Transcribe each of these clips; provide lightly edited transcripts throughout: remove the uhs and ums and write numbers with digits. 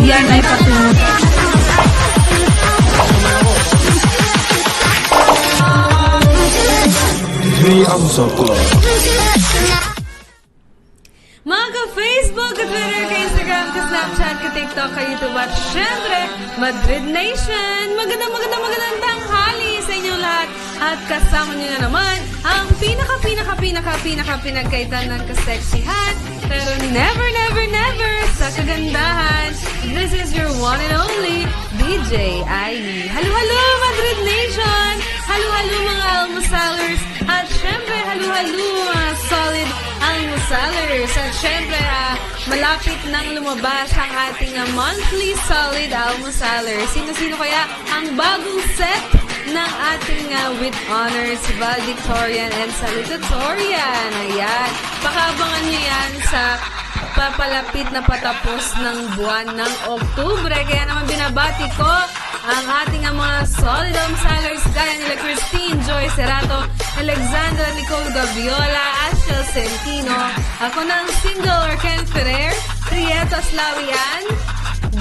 yan ay patungo. Mga ka-Facebook, ka-Twitter, ka-Instagram, ka-Snapchat, ka-TikTok, ka-YouTube at syempre, Madrid Nation! Magandang tanghali sa inyong lahat at kasama niyo na naman ang pinagkaitan ng kaseksihan pero never sa kagandahan. This is your one and only DJ Ailey. Halo Madrid Nation! Halo mga almosalers at syempre halo mga solid almosalers at syempre malapit nang lumabas ang ating monthly solid almosalers. Sino kaya ang bagong set ng ating with honors valedictorian and salutatorian? Ayan, pakabangan nyo yan sa papalapit na patapos ng buwan ng Oktubre. Kaya naman binabati ko ang ating mga solid almosalers gaya nila Christine Joy Cerato, Alexandra Nicole Gaviola, Ashel Centino, ako ng single or Ken Ferrer, Prieto Slawian,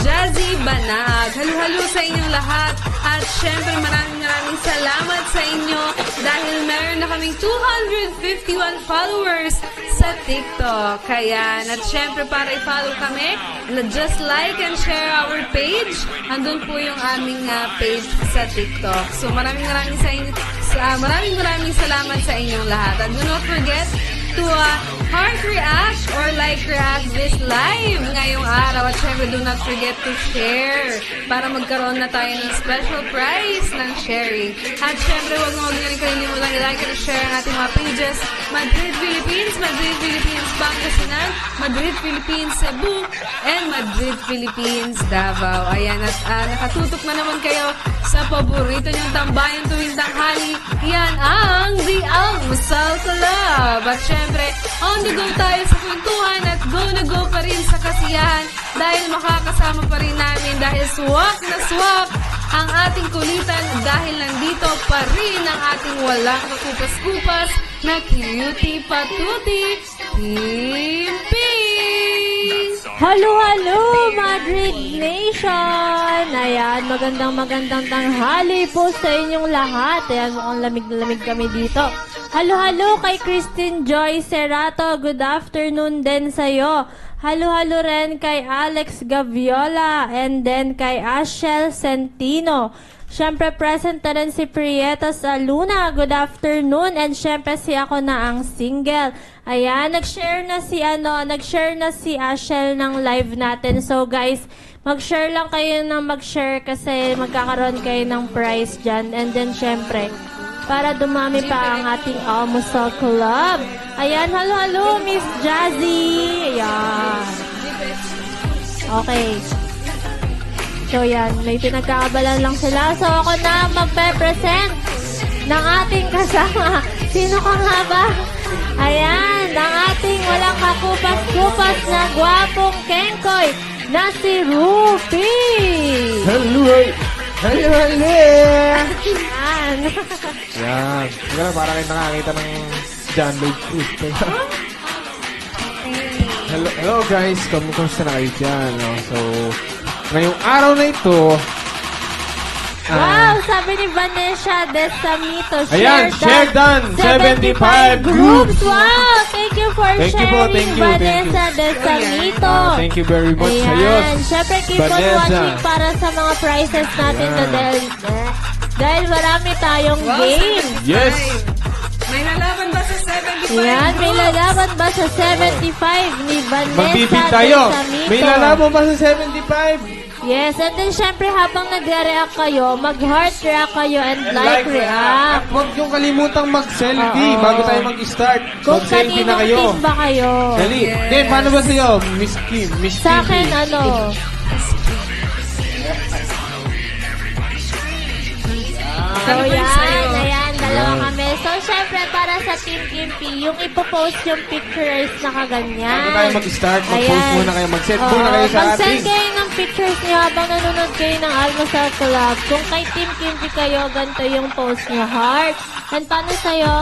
Jazzy Banag. Halo sa inyong lahat at syempre maraming salamat sa inyo dahil meron na kaming 251 followers sa TikTok. Kaya at syempre para i-follow kami, just like and share our page. Andun po yung aming page sa TikTok. So maraming salamat sa inyong lahat. And do not forget to heart react or like react this live ngayong araw. At syempre, do not forget to share para magkaroon na tayo ng special prize ng sharing. At syempre, huwag nyo rin kalimutan i-like and share ang ating mga pages. Madrid Philippines Pangasinan, Madrid Philippines Cebu, and Madrid Philippines Davao. Ayan, at nakatutok na naman kayo sa paborito nyong tambayan tuwing tanghali. Yan ang The Almusal Club. At syempre, on the go tayo sa kwentuhan at go na go pa rin sa kasiyahan dahil makakasama pa rin namin dahil swak na swak ang ating kulitan dahil nandito pa rin ang ating walang kakupas-kupas na cutie patuti, Team Pink! Halo, Madrid Nation! Ayan, magandang tanghali po sa inyong lahat. Ayan, mukhang lamig na lamig kami dito. Halo kay Christine Joy Cerato. Good afternoon din sa'yo. Halo rin kay Alex Gaviola and then kay Ashel Centino. Syempre present na rin si Prieto Saluna. Good afternoon. And syempre si ako na ang single. Ayan, nag-share na si Ashel ng live natin. So guys, mag-share lang kayo ng mag-share kasi magkakaroon kayo ng prize dyan. And then syempre, para dumami pa ang ating Almusal Club. Ayan, halo, Miss Jazzy. Ayan. Okay. So, yan. May pinagkakabalan lang sila. So, ako na magpe-present ng ating kasama. Sino ka nga ba? Ayan, ang ating walang kakupas-kupas na gwapong kengkoy na si Rupi. Hello! Ayan. Yan. Siguro para kayo nakakita ng John Lloyd Cruz. Hello guys, kumusta na kayo dyan? No? So, ngayong araw na ito, wow, sabi ni Vanessa Desamito, ayan, share done! 75 groups! Wow, thank you for sharing, thank you. Vanessa Desamito. Thank you very much sa'yo. Ayan, syempre keep on Vanessa. watching para sa mga prizes natin Ayan. dahil marami tayong game. Yes! May lalaban ba sa 75? Ayan, may lalaban ba sa 75 ni Vanessa Magtipid tayo! Desamito? May lalaban ba sa 75? Yes, and then syempre habang nagre-react kayo, mag-heart react kayo and like react. Huwag yung kalimutang mag-selfie Oo. bago tayo mag-start. Kung Mag-selfie na kaninong kayo. team ba kayo? Dali. Then, paano ba sa'yo? Miss Kim, Miss Sa Kimmy. akin, ano? So, ayan, dalawa kami. So, syempre, para sa Team Gimpy, yung ipopost yung pictures na kaganyan. Bago tayo mag-start, mag-post Ayan. muna kayo. Mag-set muna kayo sa mag-send ating. kayo ng pictures niyo habang nanonood kayo ng Almusal Club. Kung kay Team Gimpy kayo, ganito yung post niyo. Heart, And paano sa'yo?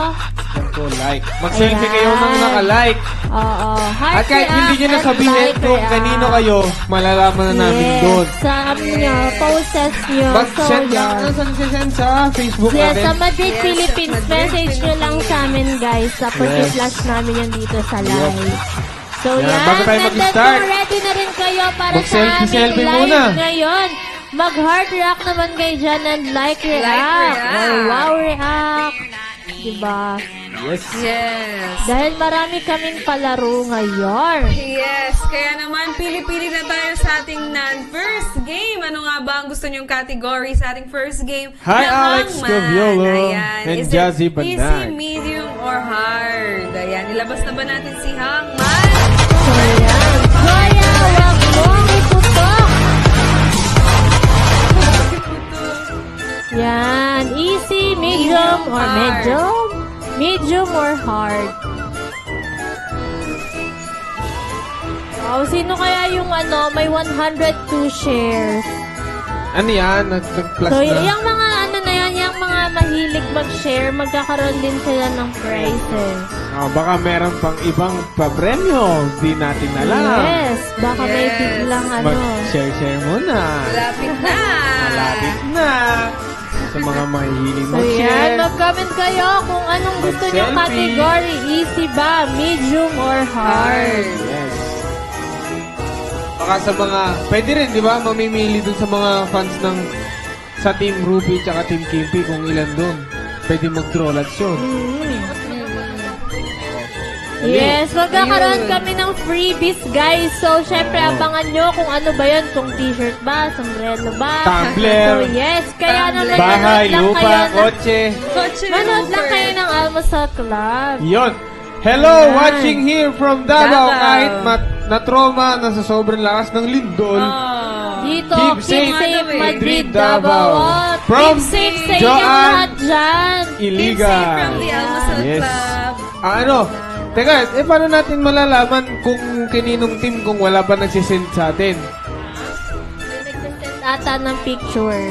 Po, like. Mag-selfie Ayan. kayo ng naka-like. Oo. Heart At kahit hindi nyo react nasabihin and like kung react. kanino kayo, malalaman na namin Yes, doon. sa nyo, poses nyo. Mag-send lang. yan. Saan send sa Facebook Yes, natin? sa Madrid, Yes, Philippines, Madrid, message nyo lang sa amin, guys. Tapos Yes. i-flash namin yan dito sa live. So, Yan, yan. bago tayo And then, mag-start, kung ready na rin kayo para sa mag-selfie-selfie aming live muna. ngayon. Mag-heart react naman kayo dyan and like react. react. Or wow react. Diba? Yes. Yes. Dahil marami kaming palaro ngayon. Yes, kaya naman pili-pili na tayo sa ating first game. Ano nga ba ang gusto niyong category sa ating first game? Hi, Na Alex hangman. Gaviolo Ayan. and Is Jazzy it Bandag. easy, medium, or hard? Ayan, ilabas na ba natin si Hangman? So, yan. Kaya, wag mong itutok. Yan. Easy, medium, or hard. medium? Medium or hard? Oh, sino kaya yung may 102 shares? Ano yan? Nag-plus So, na. yung mga na yan, yung mga mahilig mag-share, magkakaroon din sila ng prizes. Baka meron pang ibang papremyo. Di natin alam. Yes, baka may Yes. biglang Mag-share-share muna. Malapit na. Malapit na. Sa mga mahihiling So yan, mag-share. mag-comment kayo kung anong gusto nyo Mag-selfie. category. Easy ba, medium, or hard? Yes. Baka sa mga, pwede rin, di ba? Mamimili dun sa mga fans ng sa Team Ruby tsaka Team Kimpi kung ilan dun. Pwede mag-draw lots yun. Yes, magkakaroon Ayun. kami ng freebies, guys. So, syempre, abangan nyo kung ano ba yun. Kung t-shirt ba, sombrero ba. Tumbler. So, yes. Kaya naman, Bahay, manood lang lupa, kayo ng- kotse. Kotse Manood lang Hooper. kayo ng Almusal Club. Yon. Hello, Yan. watching here from Davao. Davao. Kahit na-trauma na sa sobrang lakas ng lindol. Oh. Dito, Keep keep safe, safe, Madrid, Madrid, Davao. Davao. From Keep safe sa Joanne inyong lahat dyan. Keep Iliga. safe from the Almusal Yes. Club. Ano? Teka, paano natin malalaman kung kininong team kung wala pa nagsisend sa atin? May nagsasend ata ng picture.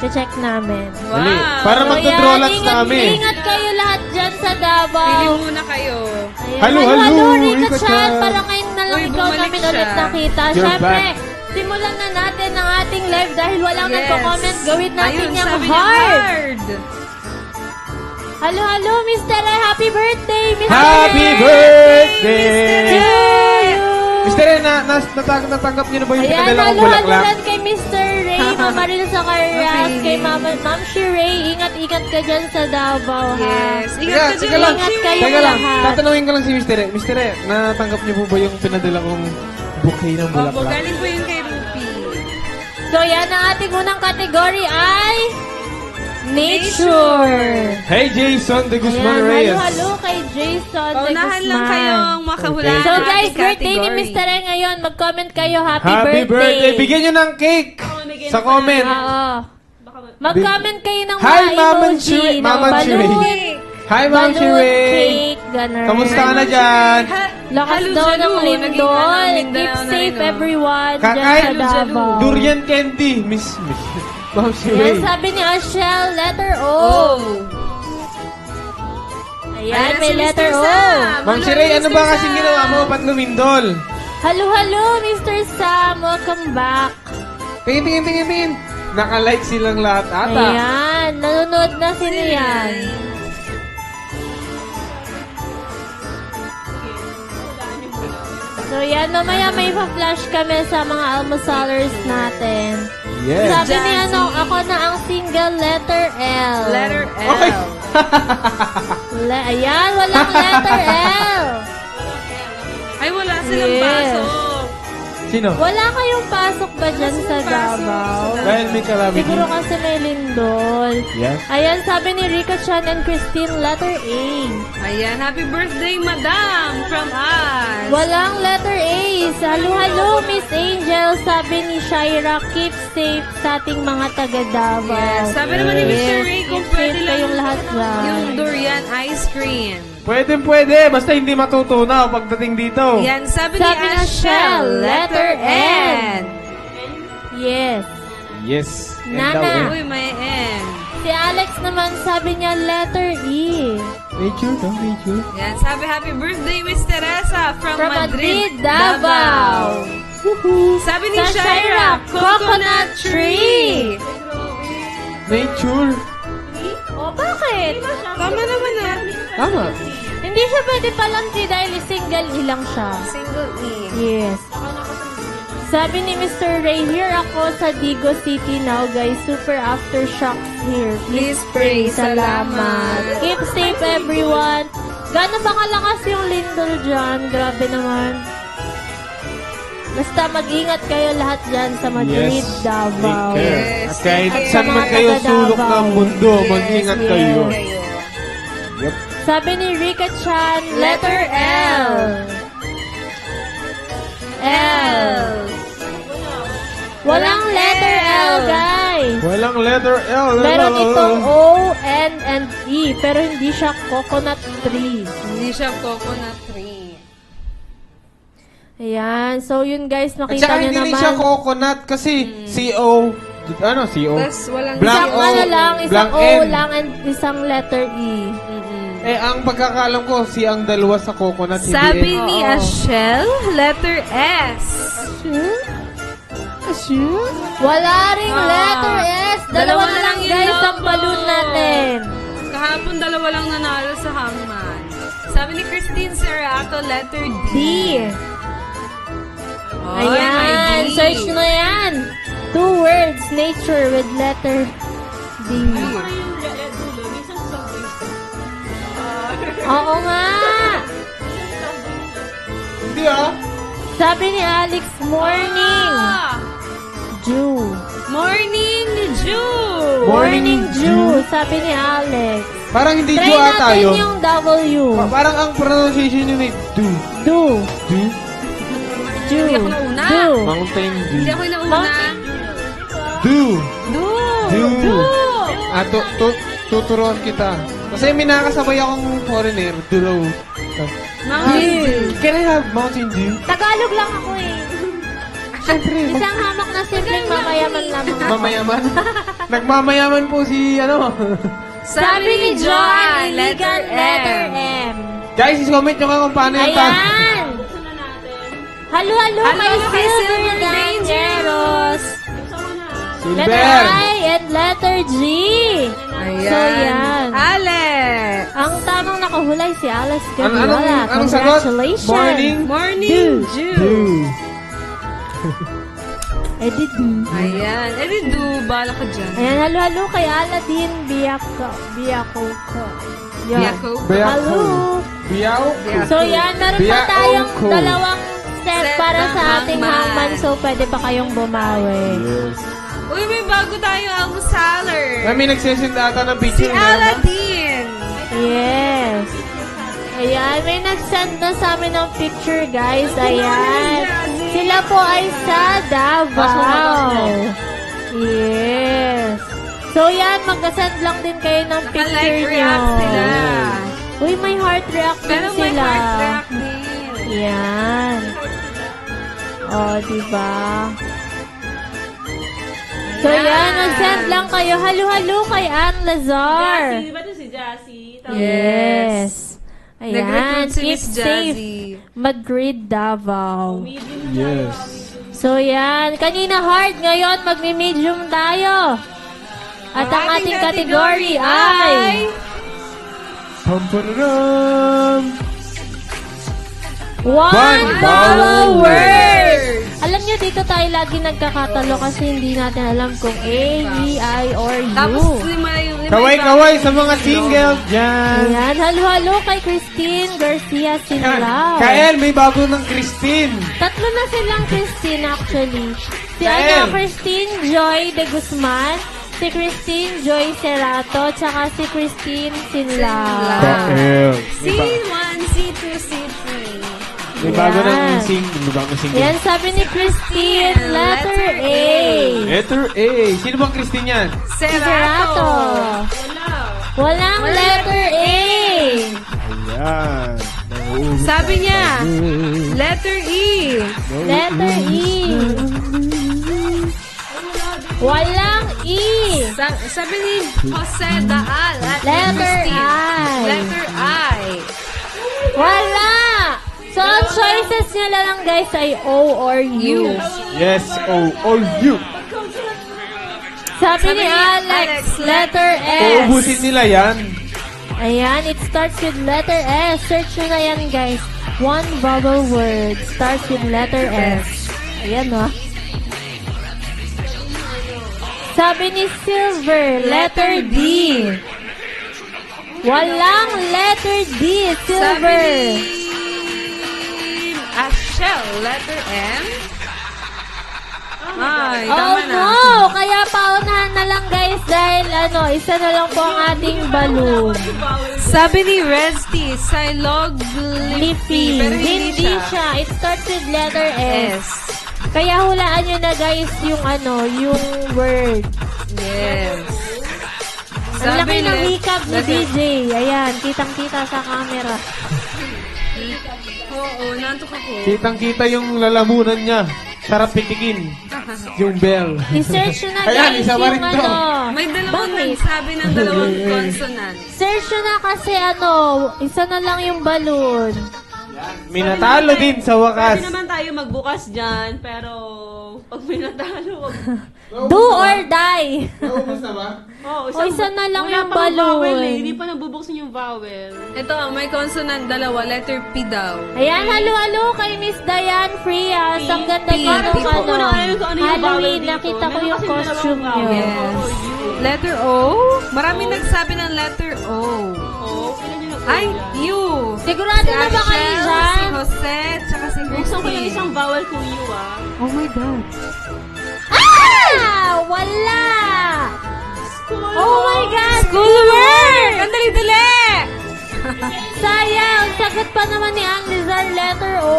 Check namin. Dali. Wow. Para So, magdodraw yan, lots na kami. Ingat kayo lahat dyan sa Pili Davao. muna kayo. Ayan. Hello, Hello, hello, Rika Rika Chan. Chan. Para ngayon na lang Uy, ikaw bumalik namin siya. ulit nakita. You're Siyempre, back. simulan na natin ang ating live dahil walang Yes. nagko-comment. Gawin natin Ayun, yung sabi niya, hard. Hello, hello, Mr. Ray. Happy birthday, Mr. Happy Ray. birthday! To you. Mr. Ray, natanggap niyo na ba yung Ayan, pinadala kong halo-halo bulaklak? lang kay Mr. Ray, Mamaril Zacarias, Okay. kay Ma'am Shi Ray. Ingat-ingat ka dyan sa Davao, ha? Yes. Ingat ka Teka dyan. lang, Ingat kayo teka lang. lahat. Tatanungin ko lang si Mr. Ray. Mr. Ray, natanggap niyo po ba yung pinadala kong bouquet ng Opo, bulaklak? galing po yun kay Rupi. So, yan ang ating unang kategory ay Nature. Hey, Jason de Guzman Ayan, Reyes. halo kay Jason de Paunahan lang Guzman. kayong makahulaan Okay. So ng guys, ating birthday ni category. Mr. Ray ngayon. Mag-comment kayo, happy Happy birthday! Bigyan nyo ng cake sa comment. Oo. Mag-comment kayo ng Hi, mga Ma'am emoji Shui- ng Ma'am balloon. Shui. Hi, Ma'am Balloon, Shui. cake, ganun. Kamusta ka na dyan? Lakas Halu, daw ng jalu. Naging lindol. Mindanao Keep na safe rin, oh. everyone dyan Kakain, sa Davao. durian candy. Miss Ma'am Yan, Shui. sabi ni Ashel, letter O. Oh. Ayan, Ayan may si letter Mr. O. Sam. Ma'am Shui, ano ba kasing ginawa mo? Ba't lumindol? Hello, hello, Mr. Sam. Welcome back. Tingin. Naka-like silang lahat ata. Ayan, nanonood na sila yan. So yan, mamaya may pa-flash kami sa mga almosalers natin. Yes. Sabi ni Jazzy. ako na ang single letter L. Letter L. Okay. Ayan, walang letter L. Ay, wala silang Yes. pasok. Sino? Wala kayong pasok ba dyan sa Davao? Dahil may calamity. Siguro kasi may lindol. Yes. Ayan, sabi ni Rika Chan and Christine, letter A. Ayan, happy birthday, madam, from us. Walang letter A. Halo, Miss Angel. Sabi ni Shaira, keep safe sa ating mga taga-Davao. Yes, sabi naman ni Mr. Yes, Ray kung keep pwede safe lang kayong lahat dyan. yung durian ice cream. Pwede. Basta hindi matutunaw pagdating dito. Yan, sabi Sabi ni na Ashel, letter letter N. N. Yes. Yes. And Nana. daw, eh. Uy, may N. Si Alex naman, sabi niya, letter E. Nature, no? Nature. Yan, sabi happy birthday, Miss Teresa from Madrid, Davao. Sabi ni Sa Shaira, coconut tree. Nature. O, bakit? Tama naman na. Tama. Hindi siya pwede palang T dahil single E lang siya. Single E. Yes. Sabi ni Mr. Ray, here ako sa Digo City now, guys. Super aftershocks here. Please pray. Salamat. Salamat. Keep safe, everyone. Gano'n ba kalakas yung lindol dyan? Grabe naman. Basta mag-ingat kayo lahat dyan sa Madrid, Davao. Take care. Yes. At kahit Take saan care. man kayo Mga sulok taga-Davao. ng mundo, mag-ingat Yes. kayo. Kayo. Yep. Sabi ni Rika Chan, letter L. L. Walang letter L, guys. Walang letter L. Meron itong O, N, and E, pero hindi siya coconut tree. Hindi siya coconut tree. Ayan. So, yun guys, At nakita saka nyo hindi rin naman. siya coconut kasi C-O. Ano, C-O? Tapos walang Blank Isang O, ano lang, isang blank O N. lang, and isang letter E. Eh, ang pagkakalam ko, si ang dalawa sa coconut, Sabi hindi ni Oo. Ashel, letter S. Wala ring Ah. letter S. Dalawa na lang yung guys ang logo. balloon natin. Kahapon dalawa lang nanalo sa hangman. Sabi ni Christine Serrato, letter D. D. Ay, may Ayan. D. Search na yan. 2 words, nature with letter D. Oo nga. Hindi ah. Sabi ni Alex, morning. Ah, Dew. morning, Jew. Morning Dew. Sabi ni Alex. Parang hindi Try Jew ata natin yun. yung W. Parang ang pronunciation yun eh, do. Do. Do? Dew. Hindi ako nauna. Do. Mountain Hindi Dew. ako yung nauna. Do. Do. Do. Ah, tuturuan kita. Kasi may nakasabay akong foreigner, Duro. Mountain Can I have Mountain Dew? Tagalog lang ako eh. Siyempre, Isang hamak na simpleng mamayaman lamang ako. mamayaman. Nagmamayaman po si, ano. Sabi ni John, letter letter M. M. Guys, comment nyo nga kung paano yung Ayan! Halo-halo kay Halo-halo kay Silver Silver Dangeros. Letter Silver. I and letter G. Ayan. So, yan. Alex. Ang tamang nakahulay si Alex Gabriela. Anong sagot? Congratulations. Morning? Morning, Jew. Do. Edit do. Ayan. Eh, di do. Bala ka dyan. Ayan, halo-halo kay Aladdin Biako. Yan. Biako. Halo. Biyaw. So yan, meron pa Biako. tayong dalawang set Set para ng sa ating hangman. hangman. So pwede pa kayong bumawi. Yes. Uy, may bago tayong almusaler. May nagsesend ata ng Si picture. Aladdin. Yes. Ayan, may nag-send na sa amin ng picture, guys. Ayan. Sila po ay sa Davao. Yes. So yan, mag-send lang din kayo ng picture Naka-like nyo. react sila. Uy, may heart react din Pero may sila. heart react din. Yan. O, diba? So, yan. Mag-send lang kayo. Halo-halo kay Ann Lazar. Jassy, ba ito si Jassy? Yes. Ayan. Nag-recruit si Keep Miss safe. Jazzy. Madrid, Davao. Yes. So, yan. Kanina hard. Ngayon, magmi-medium tayo. At ang ating category ay... Pamparam. One vowel vowel word. word! Alam nyo, dito tayo lagi nagkakatalo kasi hindi natin alam kung A, E, I, or U. Tapos lima yung... Kaway-kaway sa mga single dyan. Ayan, halo-halo kay Christine Garcia Sinlao. Kael, may bago ng Christine. Tatlo na silang Christine actually. Si Kael. Christine Joy de Guzman, si Christine Joy Serrato, tsaka si Christine Sinlao. Kael. C1, C2, C3. May bago Ayan. ng single. Yan, sabi ni Christine, letter A. Letter A. Sino bang Christine yan? Si Serrato. Walang letter A. Ayan. Sabi niya, letter E. Letter E. Walang E. Sabi ni Jose Daal at Letter Christine. I. Letter I. Wala! So, ang choices niya lang guys ay O or U. Yes, O or U. Sabi ni Alex, letter S. Uubusin nila yan. Ayan, it starts with letter S. Search nyo na yan, guys. One vowel word starts with letter S. Ayan, no? Sabi ni Silver, letter D. Walang letter D, Sabi Silver. ni Ashel, letter M. Ay, Oh tama na. no! Kaya paunahan na lang guys dahil isa na lang po ang ating balloon. Sabi ni Resty, Silog Lippy. Pero Hindi siya. It starts with letter S. Kaya hulaan nyo na guys yung yung word. Yes. Ang laki ng ni hikab ni DJ. Ayan, kitang-kita sa camera. Oo, nantok ako. Kitang-kita yung lalamunan niya. Sarap pitikin. Yung bell. I-search nyo na Ayan, guys isa pa rin yung to. May dalawang Bakit? nagsabi ng dalawang consonant. Search nyo na kasi isa na lang yung balloon. May natalo din sa wakas. Pwede naman tayo magbukas dyan, pero pag may natalo, Do or die. Naubos na ba? oh, O isa na lang wala yung pang vowel balloon. eh. Hindi pa nabubuksan yung vowel. Ito, may consonant dalawa, letter P daw. Ayan, halo-halo kay Miss Diane Frias. Ang ganda P. niyo Parang nung di ko muna alam kung ano yung vowel Halloween. dito. Nakita ko Meron yung kasing costume dalawang niyo. vowel. Yes. Letter O? Marami nagsabi ng letter O. Oh, kailan yung Ay, U. Sigurado na ba kayo Si dyan? Jose, tsaka si Buksan ko yung Christine. isang vowel kung you Oh my God. Ah! Wala! Oh my God! Schoolwork! Ang dali-dali! Sayang! Sagot pa naman ni Anglizar, letter O.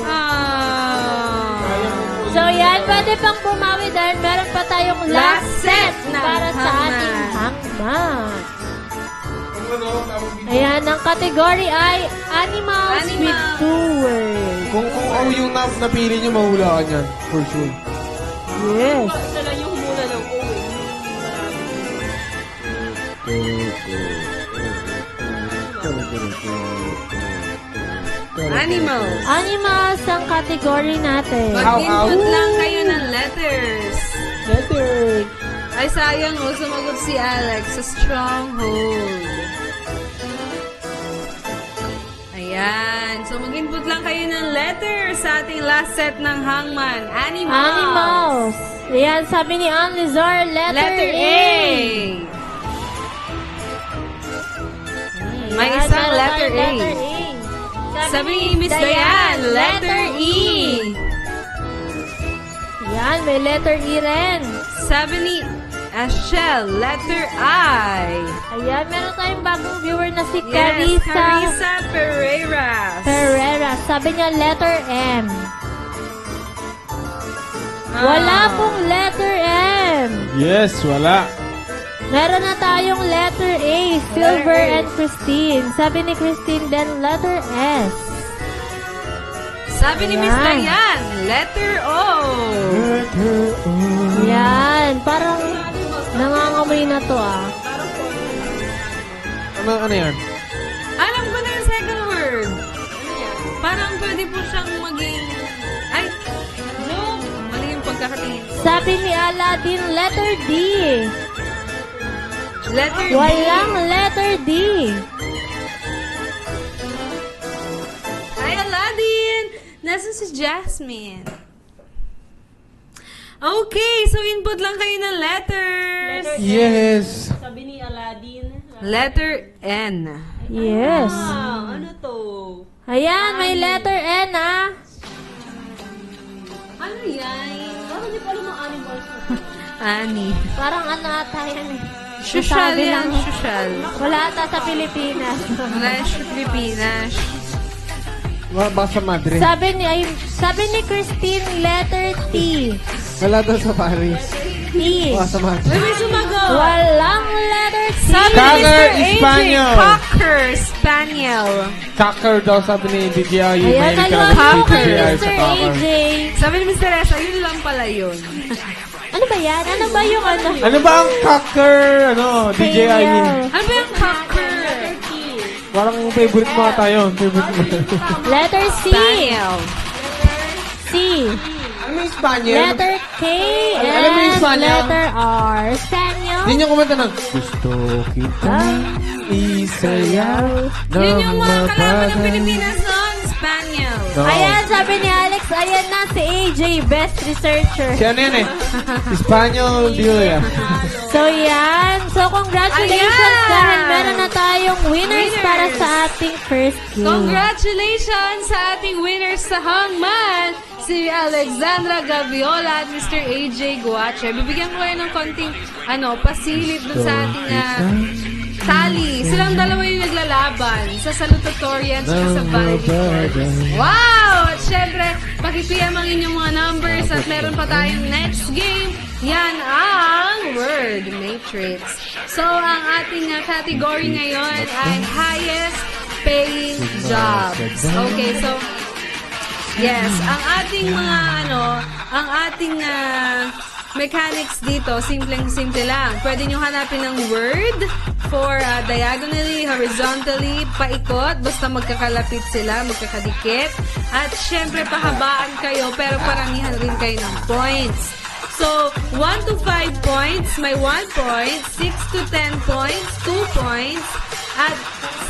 Ah. So yan, pwede pang bumawi dahil meron pa tayong last set ng para sa hangman. ating hangman. Ayan, ang category ay animals Animal. with two words. Kung O yung napili nyo, mahula ka niyan. For sure. Yes. Isa lang yung humula ng O eh. Animals. Animals ang category natin. Mag-input lang kayo ng letters. Letter. Ay, sayang, sumagot si Alex sa stronghold. Ayan. So, mag-input lang kayo ng letters sa ating last set ng hangman. Animals. Animals. Ayan, sabi ni Anlizar, letter A. May Ayan, isang meron letter tayong A. letter A. Sabi ni Miss Diane, letter E. Yan, may letter E rin. Sabi ni Ashel, letter I. Ayan, meron tayong bagong viewer na si Yes, Carissa Carissa Pereira. Ferreira. Sabi niya, letter M. Wala pong letter M. Yes, wala. Meron na tayong letter A, Silver Letter A. and Christine. Sabi ni Christine, then letter S. Sabi ni Miss Ayan. Diane, letter O. Yan, parang nangangamoy na to ah. Ano yan? Alam ko na yung second word. Parang pwede po siyang maging... Ay, no. Mali yung pagkakatingin. Sabi ni Aladdin, letter D. Letter D. Walang letter D. Hi, Aladdin! Nasaan si Jasmine? Okay, so input lang kayo ng letters. Yes. Sabi ni Aladdin. Letter N. Yes. Ah, ano to? Ayan, may letter N ah. Ano yan? Parang hindi pa alam ang animals. Ani. Parang ano ata yan eh. Social Nasabi yan, lang. social. Wala ata sa Pilipinas. Wala siya Pilipinas. Basta madre. Sabi ni Christine, letter T. Wala daw sa Paris. T. Basta madre. Uy, may sumagot! Walang letter T. Sabi ni Cocker Mr. AJ, Espanyol. Cocker Spaniel. Cocker daw sabi ni DJI. Ayan, Cocker. naloko kay DJI Mr. sa Cocker. AJ. Sabi ni Mr. Reza, yun lang pala yun. Ano ba yan? Ano ba yung ano? Ano ba ang cocker, DJ Ayin? Ano ba yung cocker? Parang favorite mo ata yun. Favorite mo. Letter C. Spaniel. C. Ano yung Spaniel? Letter K. Alam mo yung And Spaniel? letter R. Spaniel. Hindi niyo kumanta ng gusto kita isayaw Yun yung mga kalaban ng mapagay. Pilipinas noon, Spaniel. No. Ayan, sabi ni Alex, ayan na si AJ, best researcher. Si ano yan eh? Espanyol, di ko yan. So yan. So congratulations Ayan! dahil meron na tayong winners para sa ating first game. Congratulations sa ating winners sa Hangman, si Alexandra Gaviola at Mr. AJ Guache. Bibigyan ko kayo ng konting pasilip dun sa ating tally. Silang dalawa yung naglalaban sa salutatorian at sa valedictorian. Wow! At syempre, pag-PM ang inyong mga numbers at meron pa tayong next game. Yan ang Word Matrix. So, ang ating category ngayon ay highest paying jobs. Okay, so yes, ang ating mga ang ating mechanics dito, simpleng-simple lang. Pwede nyo hanapin ng word for diagonally, horizontally, paikot, basta magkakalapit sila, magkakadikit. At syempre, pahabaan kayo, pero paramihan rin kayo ng points. So, 1 to 5 points, may 1 point, 6 to 10 points, 2 points, at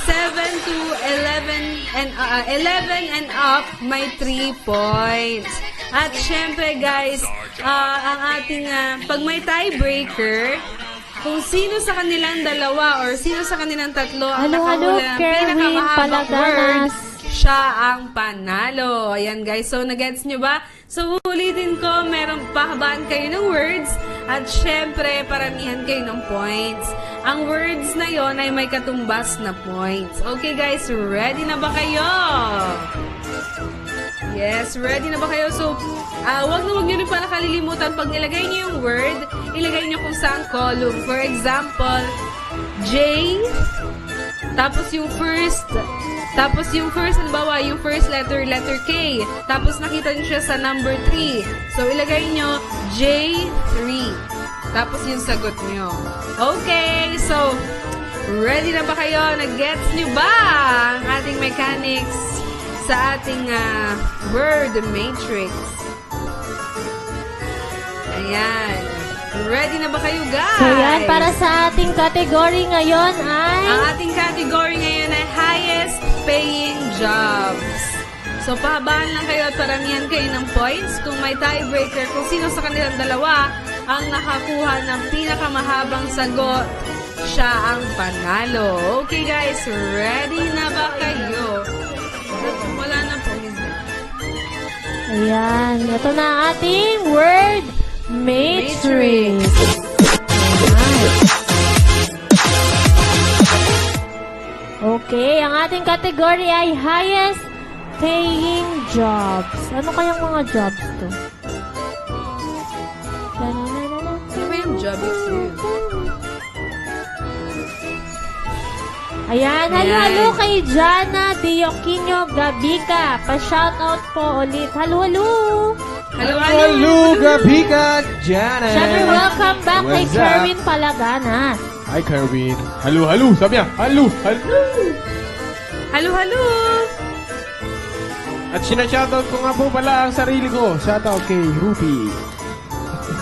7 to 11 and up, may 3 points. At syempre guys, ang ating, pag may tiebreaker, kung sino sa kanilang dalawa or sino sa kanilang tatlo ang Halo-halo, nakahula ng Kerwin pinakamahabang word, Palaganas. siya ang panalo. Ayan guys, so nagets nyo ba? So ulitin ko, meron pahabaan kayo ng words at syempre paramihan kayo ng points. Ang words na yon ay may katumbas na points. Okay guys, ready na ba kayo? Yes, ready na ba kayo? So, wag nyo rin pala kalilimutan pag nilagay nyo yung word, ilagay nyo kung saan column. For example, J, tapos yung first, halimbawa, yung first letter K. Tapos nakita nyo siya sa number 3. So, ilagay nyo J3. Tapos yung sagot nyo. Okay, so, ready na ba kayo? Nag-gets nyo ba ang ating mechanics sa ating word matrix? Ayan. Ready na ba kayo, guys? So yan, para sa ating category ngayon ay... Ang ating category ngayon ay highest paying jobs. So, pahabaan lang kayo at paramihan kayo ng points. Kung may tiebreaker, kung sino sa kanilang dalawa ang nakakuha ng pinakamahabang sagot, siya ang panalo. Okay, guys, ready na ba kayo? Wala na po, Miss Beth. Ayan, ito na ang ating word matrix. Okay, ang ating category ay highest paying jobs. Ano kayang mga jobs to? Ano ba yung job experience? Ayan, halo-halo kay Jana Dioquino Gabica. Pa-shoutout po ulit. Halo-halo! Halo, Gabika, Jana. Siyempre, welcome back kay What's up? Kerwin Palaganas. Hi, Kerwin. Halo, sabi niya. Halo. Halo-halo! At sinashoutout ko nga po pala ang sarili ko. Shoutout kay Ruby.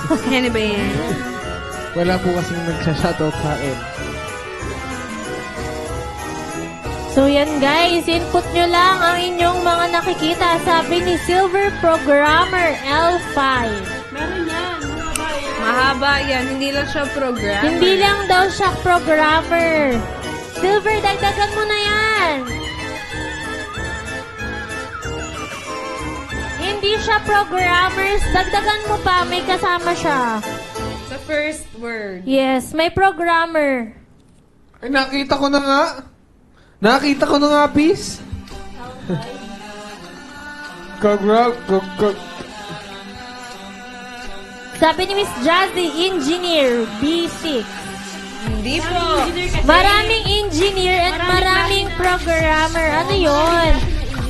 Ano ba yan? Wala po kasing nagsashoutout sa akin. So yan guys, input nyo lang ang inyong mga nakikita. Sabi ni Silver Programmer L5. Meron yan. Mahaba yan. Hindi lang siya program. Hindi lang daw siya programmer. Silver, dagdagan mo na yan. Hindi siya programmers. Dagdagan mo pa, may kasama siya. The first word. Yes, may programmer. Ay, nakita ko na nga. Peace. Sabi ni Miss Jazzy, engineer, B6. Hindi po. Maraming engineer at maraming programmer. Ano yon?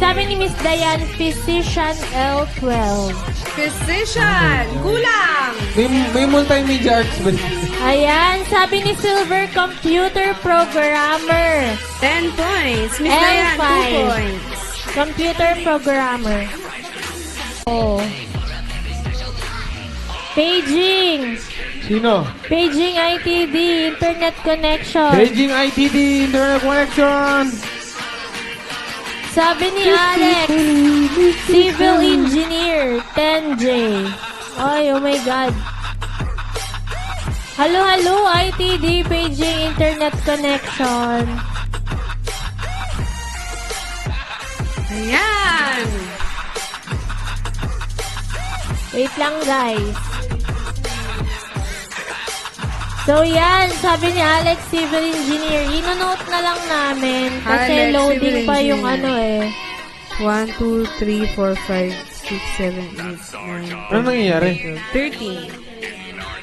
Sabi ni Miss Diane, physician L12. Physician. Kulang. May multimedia arts ba? Ayan, sabi ni Silver, computer programmer. 10 points. Miss Diane, 2 L5. points. Computer programmer. Oh. Paging. Sino? Paging ITD, internet connection. Beijing ITD, internet connection. Sabi ni Alex, civil engineer, 10J. Ay, oh my God. Hello, ITD, Paging internet connection. Ayan. Wait lang, guys. So, yan. Sabi ni Alex, civil engineer. Ino-note na lang namin. Kasi Alex, loading civil pa yung engineer. 1, 2, 3, 4, 5, 6, 7, 8, 9, Ano nangyayari? 13.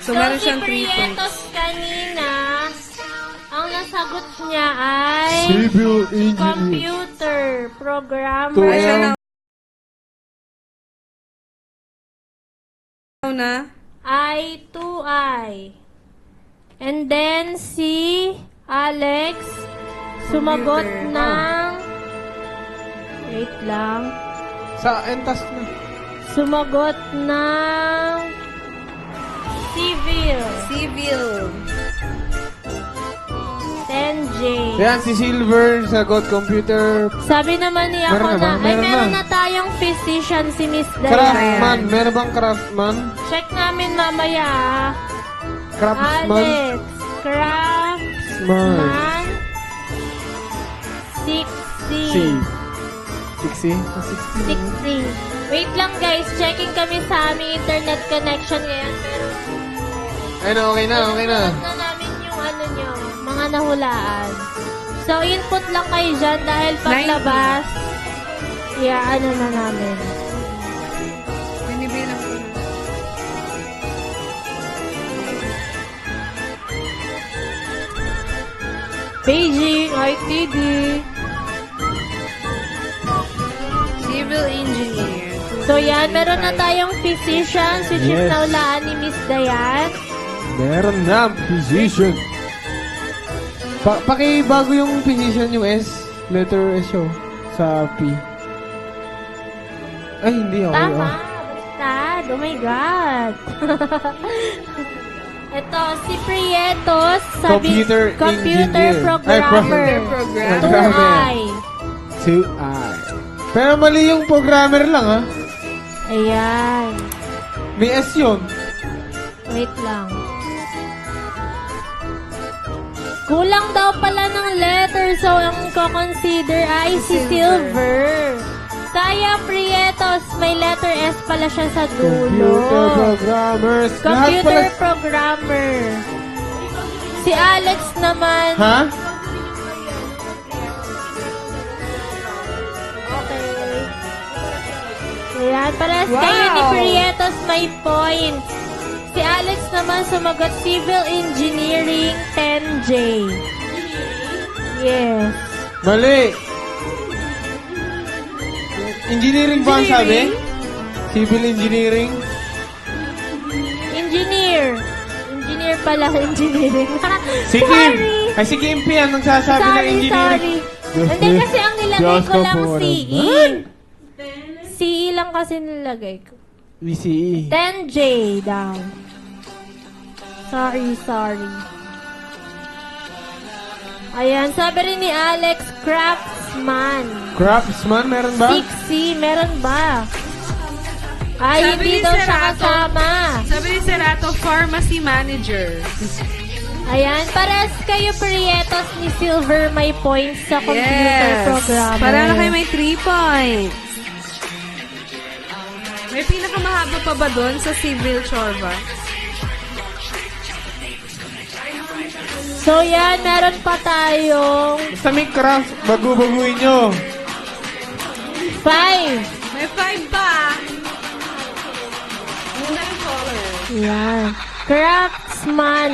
So, So, meron si siyang 3 points. Prietos kanina, ang nasagot niya ay Civil engineer. computer programmer. 2M. Na? I2I. And then, si Alex, sumagot Computer. ng... Wait lang. Sa end task na. Sumagot ng... Civil. Civil. 10J. Yan, si Silver, sagot computer. Sabi naman niya ako Meron na ba? na, ay Meron meron na. na tayong physician si Miss Diane. Craftman. Meron bang craftman? Check namin mamaya. Ah. Craftsman? Alex. Craftsman. Man. 60. Si. 60? 60. Wait lang guys, checking kami sa aming internet connection ngayon. Pero Ayun, okay na, okay na. na namin yung ano nyo, mga nahulaan. So, input lang kayo dyan dahil paglabas, ano na namin. Binibilang ko na. Beijing, ITD. Civil engineer. So, yan, meron na tayong physicians, which is Yes. naulaan ni Miss Diane. Meron na, physician. Pakibago yung physician yung S. Letter S show. Sa P. Ay, hindi. Okay. Tama, Oh. bastard. Oh my God. Ito, si Prietos, sabi, Computer engineer. programmer. Ay, Programmer. 2I. 2I. Pero mali yung programmer lang, ha? Ayan. May S yun. Wait lang. Kulang daw pala ng letter, so ang ko-consider ay si Silver. Sayang, Prietos, may letter S pala siya sa dulo. Computer programmers. Lahat Computer pala. programmer. Si Alex naman. Ha? Okay. Ayan, parehas Wow. kayo ni Prietos may points. Si Alex naman sumagot civil engineering 10J. Yes. Mali. Engineering ba ang sabi? Civil engineering? Engineer. Engineer pala, engineering. Si Kim. Sorry. Ay, si Kim P ang nagsasabi ng Sorry, engineering. sorry. Hindi kasi ang nilagay Diyos ko ko lang po CE. naman. CE lang kasi nilagay ko. VCE. 10J daw. Sorry. Ayan, sabi rin ni Alex, craftsman. Craftsman, meron ba? 6C, meron ba? Ay, Sabi hindi ni daw siya Serato. kasama. Sabi ni Serato, pharmacy manager. Ayan, pares kayo Prietos ni Silver may points sa computer programmer. Para na kayo may 3 points. May pinakamahaba pa ba doon sa civil chorba? So yan, meron pa tayong Basta may craft, bago-baguhin nyo. 5. May 5 pa. Una yung color. Yan. Craftsman,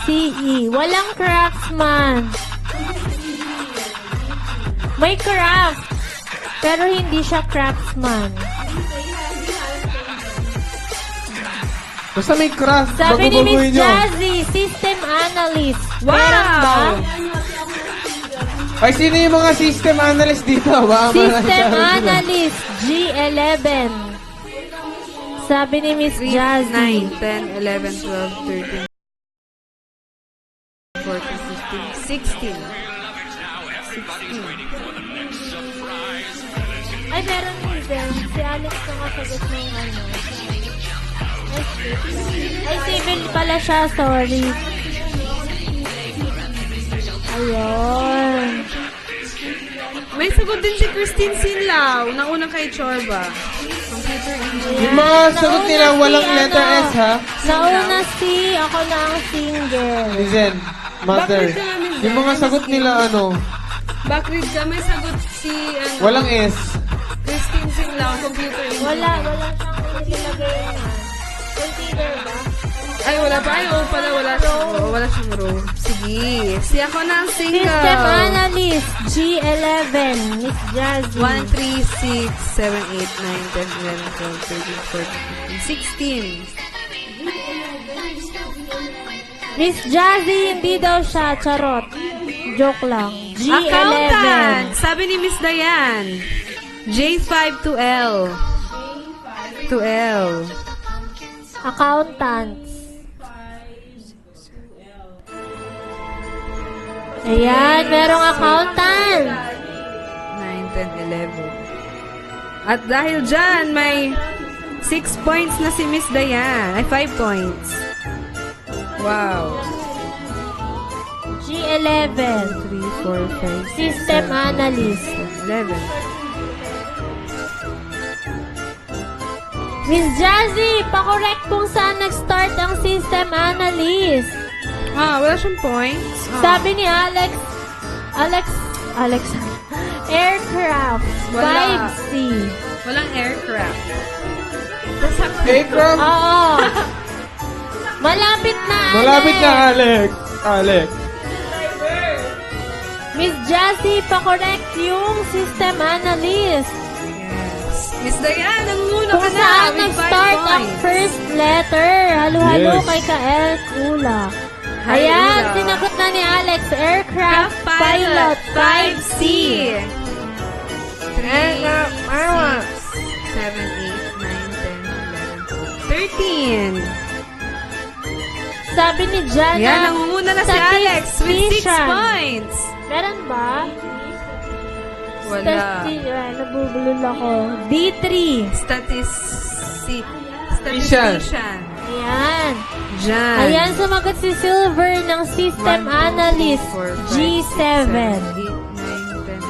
CE. Walang craftsman. May craft. Pero hindi siya craftsman. Basta may craft. Sabi ni bago-baguhin Miss nyo. Jazzy, system analyst. Wow! Meron ba? Ay, sino yung mga system analyst dito? Baka System marami sila. analyst, G11. Sabi ni Miss 3, Jazzy. 9, 10, 11, 12, 13, 14, 15, 16. 16. Ay, meron din. Si Alex na kasagot ng ano. Ay, civil pala siya. Sorry. Ayun. May sagot din si Christine Sinlao, naunang kay Chorba. Computer engineer. Yung mga sagot nila, walang letter S, ha? Nauna si, ako na ang singer. Listen, mother. Bakit ka namin Yung mga sagot nila, Backread ka, may sagot si walang S. Christine Sinlao, computer engineer. Wala siyang nilagay na. Consider ba? Ay, wala pa. Ay, pala, wala siyang row. Sige. Si ako na ang single. System analyst, G11, Miss Jazzy. 1, 3, 6, 7, 8, 9, 10, 11, 12, 13, 14, 15, 16. Miss Jazzy, hindi daw siya. Charot. Joke lang. G11. Accountant! Sabi ni Miss Diane. J5 to L. To L. Accountants. Ayan, merong accountant. 9, 10, 11. At dahil dyan, may 6 points na si Miss Diane. Ay, 5 points. Wow. G11. 3, 4, 5, System analyst. 11. Miss Jazzy, pakorek kung saan nag-start ang system analyst. Wala siyang points. Sabi ni Alex, aircraft, Wala. 5C. Walang aircraft. Aircraft. Oo. Malapit na, Alex. Malapit na, Alex. Miss Jazzy, pakorek yung system analyst. Miss Diane, ang muna Kung ka na. saan with 5 nag-start ang points. first letter. Halo-halo Yes. kay Kael Kula. Hi, Ayan, Kula. sinagot na ni Alex. Aircraft Craft Pilot, Pilot 5C. 3, 5C. 7, 8, 9, 10, 11, 13. Sabi ni Jana, Yan, nangunguna na si Alex with 6 statistician. points. Meron ba? Wala. Nabubulol ako. D3. Statistician. Ayan. Diyan. Ayan, sumagot si Silver ng System Analyst. G7. 8, 9, 10, 11, 12.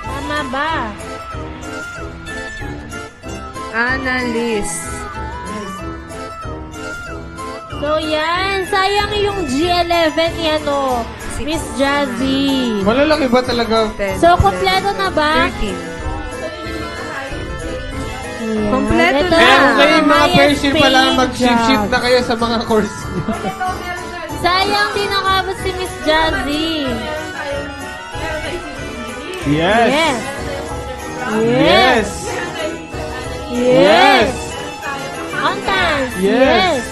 Tama ba? Analyst. So, yan. Sayang yung G11 yan, oh. Miss Jazzy. Malalaki ba talaga? 10, So, kompleto na ba? 13. Ayan. Kompleto Ito na. Kaya kung kayo yung mga highest first year pa lang, paying mag-shift-shift job. na kayo sa mga course. Sayang din nakabot si Miss Jazzy. Yes. Yes. Yes. Yes. Accountants. Yes.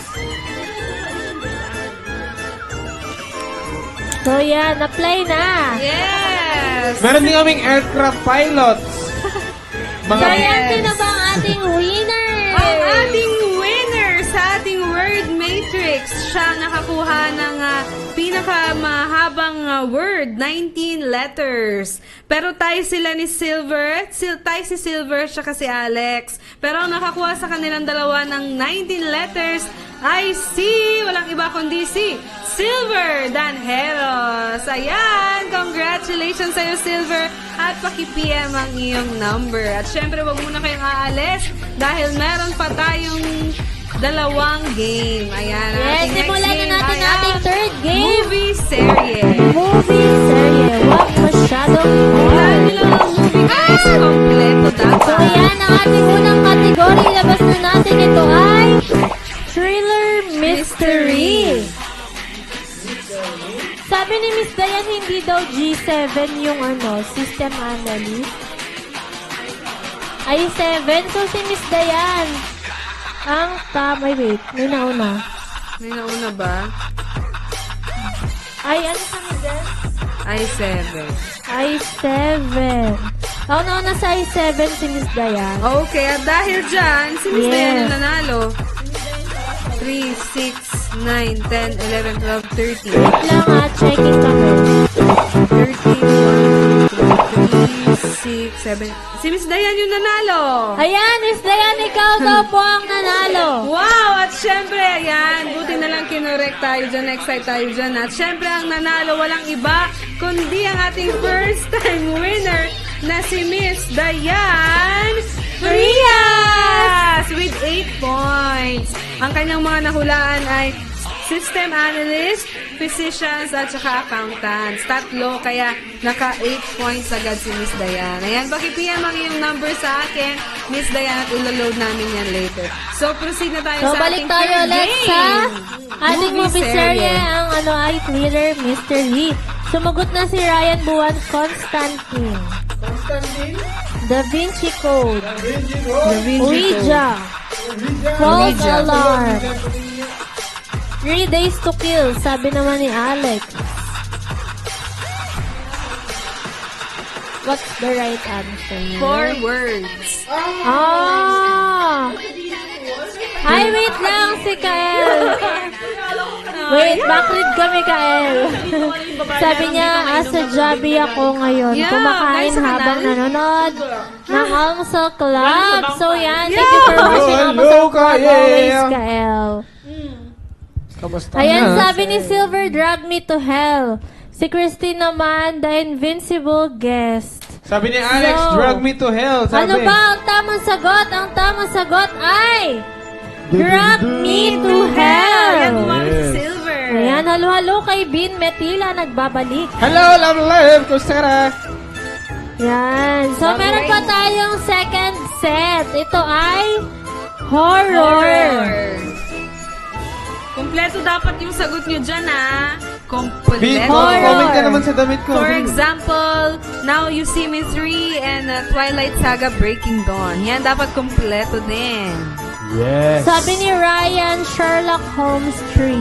So, yan. Apply na. Yes! Meron din kaming aircraft pilots. So, yan din na ba ang ating winner? Ang ating winner sa ating word matrix, siya nakakuha ng pinakamahabang word, 19 letters. Pero tayo sila ni Silver, tayo si Silver siya kasi Alex. Pero ang nakakuha sa kanilang dalawa ng 19 letters ay walang iba kundi si Silver Danjeros. Ayan, congratulations sa'yo Silver. At paki-PM ang iyong number. At syempre, wag muna kayong aalis dahil meron pa tayong dalawang game. Ayan, ang Yes, ating next simulan na game natin ay ating ang third game. Movie serye. Movie serye. Wag masyadong Yan nila ang movie guys. Kompleto So, dapat. yan ang ating unang kategory. Ilabas na natin ito ay Thriller Mystery. Sabi ni Miss Dayan, hindi daw G7 yung system analyst. Ay, 7. So, si Miss Dayan. Ay, wait. May nauna. May nauna ba? Ay, ano kami dyan? I7. I7. Ako nauna sa I7 si Miss Dayan. Okay, at dahil dyan, si Miss Yes. Dayan yung nanalo. 3, 6, 9, 10, 11, 12, 13. Wait lang ha, checking kami. 6, 7. Si Miss Dayan yung nanalo. Ayan, Miss Dayan, ikaw daw po ang nanalo. Wow! At syempre, ayan, buti na lang kinorek tayo dyan, excite tayo dyan. At syempre, ang nanalo, walang iba, kundi ang ating first time winner na si Miss Dayan Frias with 8 points. Ang kanyang mga nahulaan ay system analyst, physicians, at saka accountants. Tatlo, kaya naka 8 points agad si Miss Dayan. Ayan, paki-PM ang iyong number sa akin, Miss Dayan, at ilo-load namin yan later. So, proceed na tayo So, sa balik ating tayo third ulit game. sa ating Movie movie serye. serye, ang ay Twitter Mystery. Sumagot na si Ryan Buwan Constantine. Da Vinci Code. Ouija. False Ouija. Alarm. 3 Days to Kill, sabi naman ni Alex. What's the right answer? 4 words. Ah! Ay, wait lang si Kael. Wait, backread kami, Kael. Sabi niya, asa Jabi ako ngayon. Yeah, Kumakain nice sa habang kanal. nanonood ng Almusal Club. So, yan. Thank you Yeah. for watching Hello, Almusal Club Kael. always, Kael. Kamusta Ayan, na? sabi ni Silver, drag me to hell. Si Christine naman, the invincible guest. Sabi ni Alex, So, drag me to hell. Sabi. Ano ba ang tamang sagot? Ang tamang sagot ay drag me to Ayan, hell. bumami si Yes. Silver. Ayan, halo-halo kay Bin Metila, nagbabalik. Hello, love live. Kumusta ka na? Yan. So, meron pa tayong second set. Ito ay horror. Kompleto dapat yung sagot nyo dyan, ha? Kompleto. Bin, Horror. comment ka naman sa damit ko. For example, Now You See Me 3 and Twilight Saga Breaking Dawn. Yan, dapat kompleto din. Yes. Sabi ni Ryan, Sherlock Holmes 3.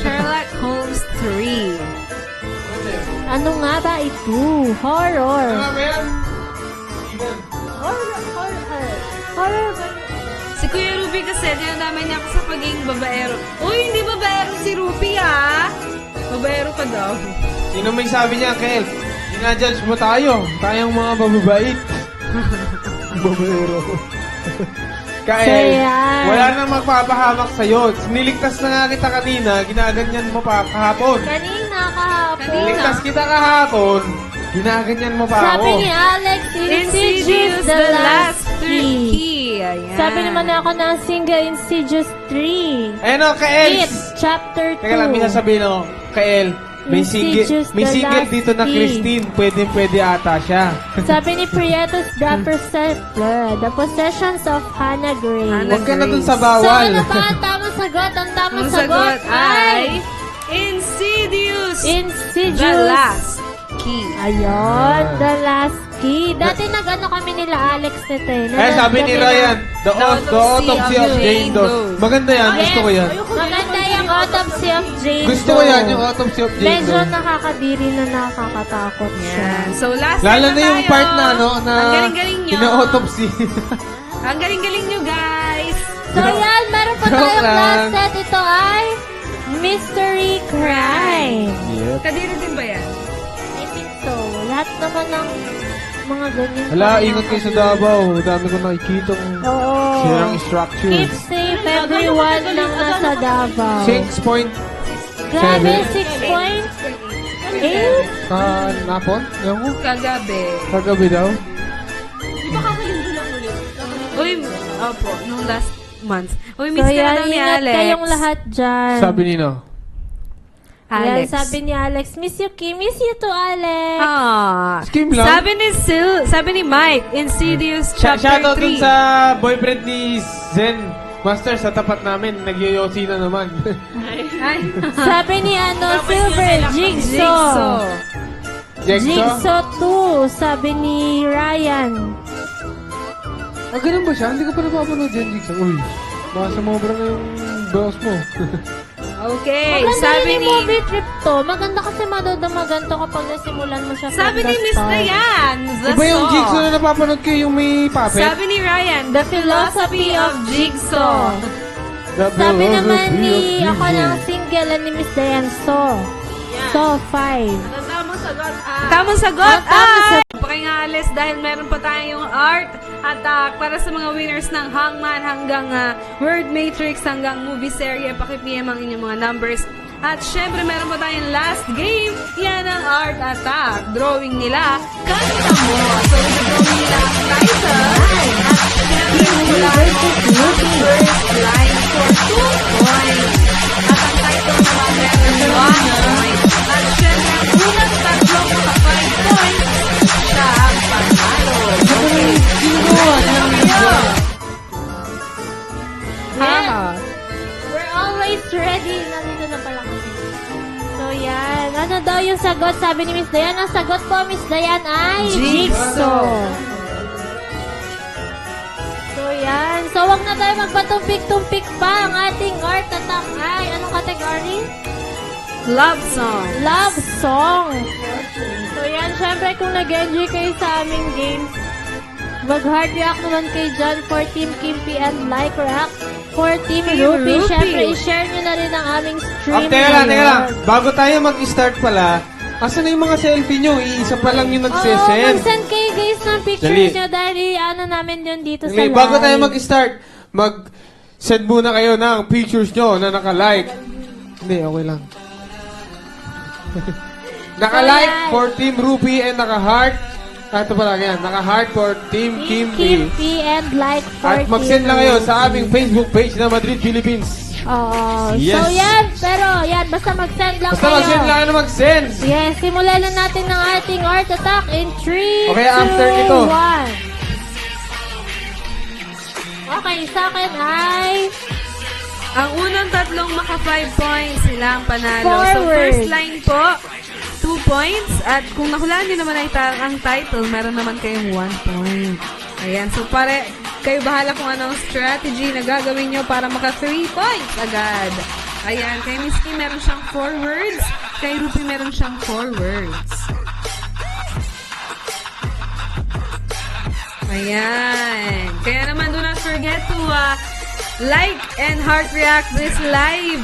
Sherlock Holmes 3. Ano nga ba ito? Horror. Ano ba yan? Horror ba? Si Kuya Ruby kasi, dinadamay niya ako sa pagiging babaero. Uy, hindi babaero si Ruby, ha? Babaero ka daw. Sino may sabi niya, Kel? Ginajudge mo tayo. Tayong mga bababait. Babaero. So, Kael, yan. wala nang magpapahamak sa'yo. Niligtas na nga kita kanina, ginaganyan mo pa kahapon. Kanina kahapon. Niligtas kita kahapon, ginaganyan mo pa Sabi ako. ni Alex, Insidious the Last Key. Ayan. Sabi naman ako ng single Insidious 3. Ayun o, Kael. It, Chapter 2. Teka lang, may sasabihin ako. Kael, may Insidious single, may the single Last dito na Key. Christine. Pwede ata siya. Sabi ni Prietos, The Possessions of Hannah Gray. Hannah Huwag ka na dun Grace. sa So, bawal. ano ba ang tamang sagot? Ang tamang Ang sagot ay Insidious Insidious. the Last Key. Ayun, The Last Key. Dati nag-ano kami nila Alex nito eh. Eh, sabi ni Ryan, the autopsy of Jane Doe. Maganda yan, gusto ko yan. Maganda yung Autopsy of Jane Gusto ko Doe. yan, yung autopsy of Jane Medyo Doe. nakakadiri na nakakatakot siya. Yan. So, last Lalo set na yung tayo. part na, ano, na Ang galing-galing nyo. ina-autopsy. Ang galing-galing nyo, guys. So yan, meron pa Joke tayong lang. last set. Ito ay Mystery Crime. Yep. Kadiri din ba yan? I think so. Lahat naman ng mga ganyan. Hala, ingat kayo sa Davao. Dami ko nakikitang Oo. sirang structure. Keep safe everyone ng nasa Davao. 6.7 Grabe, 6 points. 8? napon? Ewan ko. Kagabi. Kagabi daw. Uy, opo, nung last month. Uy, So miss ka na yan, daw ni ingat Alex. kayong lahat dyan. Sabi nino. Yan, Alex. sabi ni Alex, miss you, Kim. Miss you too, Alex. Ah. Skim lang. Sabi ni Mike, Insidious Chapter Shoutout dun 3. sa boyfriend ni Zen Master sa tapat namin. Nagyoyosi na naman. Ay. Sabi ni Silver, Jigsaw. Jigsaw. Jigsaw? Jigsaw 2, sabi ni Ryan. Ah, ganun ba siya? Hindi ko pa napapanood yan, Jigsaw. Uy. Baka sumobra na yung boss mo. Okay, Maganda sabi rin yung ni... movie trip to. Maganda kasi maganto kapag nasimulan mo siya Sabi from ni the Miss start. Dayan, the Iba yung song. Jigsaw na napapanood ko yung may puppet. Sabi ni Ryan, the philosophy of Jigsaw. The Sabi naman philosophy ni of ako Jigsaw. lang single ni Miss Dayan So 5. Ang tamang sagot ay... Tamang sagot tamang ay... Pakingaalis dahil meron pa tayong art attack para sa mga winners ng Hangman hanggang Word Matrix hanggang movie serye. Paki-PM ang inyong mga numbers. At syempre meron pa tayong last game. Yan ang art attack. Drawing nila. Kanta mo. So, drawing nila ang title. At syempre mula ang first line for 2 points. At ang title naman meron 1 point. At syempre ang unang tatlong mga 5 points siya ang panalo. Okay. Yes. We're always ready. Nandito na pala kami. So, yan. Ano daw yung sagot? Sabi ni Miss Dayan. Ang sagot po, Miss Dayan, ay Jigsaw. So, yan. So, wag na tayo magpatumpik-tumpik pa. Ang ating art attack ay, anong category? Love song. Love song. So, yan. Syempre, kung nag-enjoy kayo sa aming games, mag-heart react naman kay John for Team Kimpi and like react for Team Ruby. Ruby. Syempre, i-share nyo na rin ang aming stream. Teka lang. ngayon. Bago tayo mag-start pala, asan na yung mga selfie nyo? Iisa pa lang yung Oo, nagsesend. mag-send kayo guys ng pictures Dali. nyo dahil ano namin yun dito sa Dali, live. bago tayo mag-start, mag-send muna kayo ng pictures nyo na naka-like. Hindi, okay lang. Naka-like So, yan. for Team Ruby and naka-heart. Ito pala, yan. Naka-heart for Team Team Kimpi. Kimpi and like for At mag-send Team lang kayo Ruby. sa aming Facebook page na Madrid, Philippines. Oo. Yes. So yan, pero yan, basta mag-send lang Basta kayo. mag-send lang kayo na mag-send. Yes, simulan na natin ng ating art attack in 3, Okay, after 2, nito. 1. Okay, sa akin ay Ang unang tatlong maka 5 points sila ang panalo. So, Forward. first line po, 2 points. At kung nahulaan nyo naman ay ang title, meron naman kayong 1 point. Ayan. So, kayo bahala kung anong strategy na gagawin nyo para maka 3 points agad. Ayan. Kay Miss Kim, meron siyang 4 words. Kay Rupi, meron siyang 4 words. Ayan. Kaya naman, do not forget to like and heart react this live.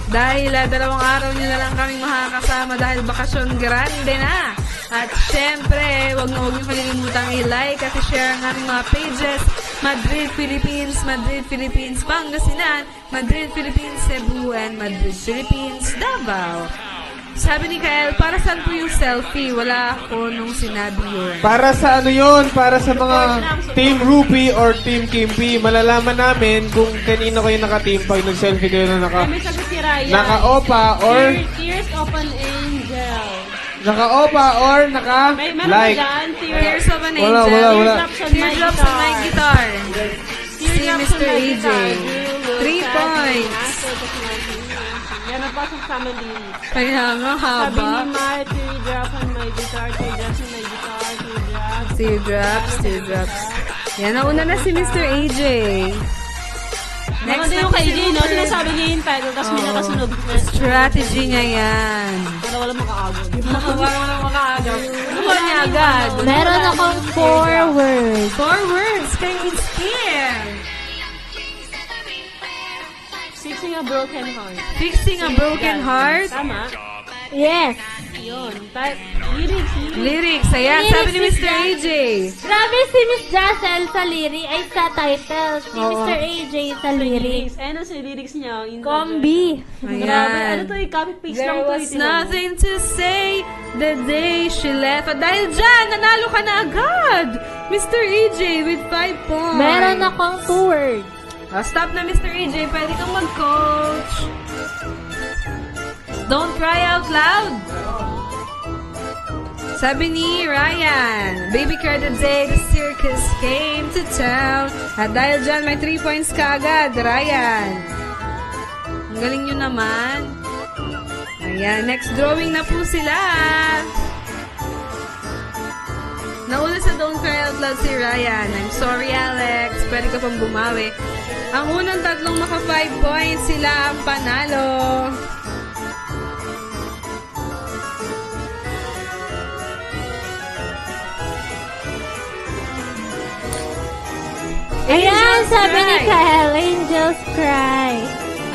Dahil 2 araw nyo na lang kaming makakasama dahil bakasyon grande na. At syempre, huwag nyo kalilimutang i-like at i-share ang aming mga pages. Madrid, Philippines, Pangasinan, Madrid, Philippines, Cebu, and Madrid, Philippines, Davao. Sabi ni Kael, para saan po yung selfie? Wala ako nung sinabi yun. Para sa ano yun? Para sa mga Team Ruby or Team Kimpi. Malalaman namin kung kanino kayo naka-team pag nag-selfie kayo na May sagot si Ryan. naka-opa or Tears of an Angel. naka-opa or Meron ba naka-like. dyan? Tears of an Wala, Angel. wala, wala. Teardrops on my guitar. Si Teardrops on Mr. my AJ. guitar. 3 points. Yan ang pasok sa amin din. Kaya nga, Sabi haba. ni Mar, teardrop on my guitar, teardrops on my guitar, teardrops. Teardrops. Yan, nauna na si Mr. AJ. Maganda yung kay Jay, no? Sinasabi niya yung title, tapos may nakasunod. Strategy niya yan. Para walang makaagod. Para walang makaagod. Ano niya agad? meron akong 4 words. 4 words kay Inspire. Fixing a broken heart. Fixing a broken heart. Tama? Yes. Yun. Lyrics. Lyrics. Ayan, sabi ni Mr. AJ. Grabe si Miss Jacel sa lyric ay sa title. Si Oo. Mr. AJ sa lyrics. Ano sa lyrics niya? Combi. Grabe. Ano Ayan. to? Copy-paste lang There to. was nothing to say the day she left. At dahil dyan, nanalo ka na agad. Mr. AJ with 5 points. Meron akong 2 words. Stop na, Mr. AJ. Pwede kang mag-coach. Don't cry out loud. Sabi ni Ryan, Baby Care the day the circus came to town. At dahil dyan, may 3 points ka agad, Ryan. Ang galing nyo naman. Ayan, next drawing na po sila. Nauna sa Don't Cry Out Loud si Ryan. I'm sorry, Alex. Pwede ka pang bumawi. Ang unang tatlong maka 5 points, sila ang panalo. Ayan, Angels sabi ni Cry. Kael, Angels Cry.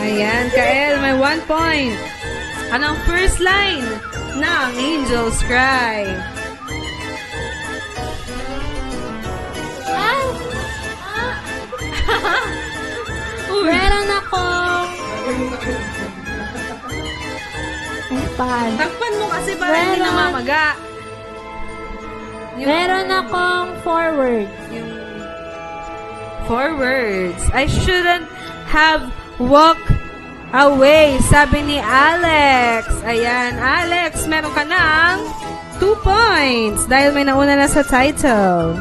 Ayan, Kael, may 1 point. Anong first line ng Angels Cry? Ah! Uy, Meron akong... Ay, paano? takpan mo kasi para hindi Meron. namamaga. Meron akong forward. Yung 4 words. I shouldn't have walked away, sabi ni Alex. Ayan, Alex, meron ka ng 2 points dahil may nauna na sa title.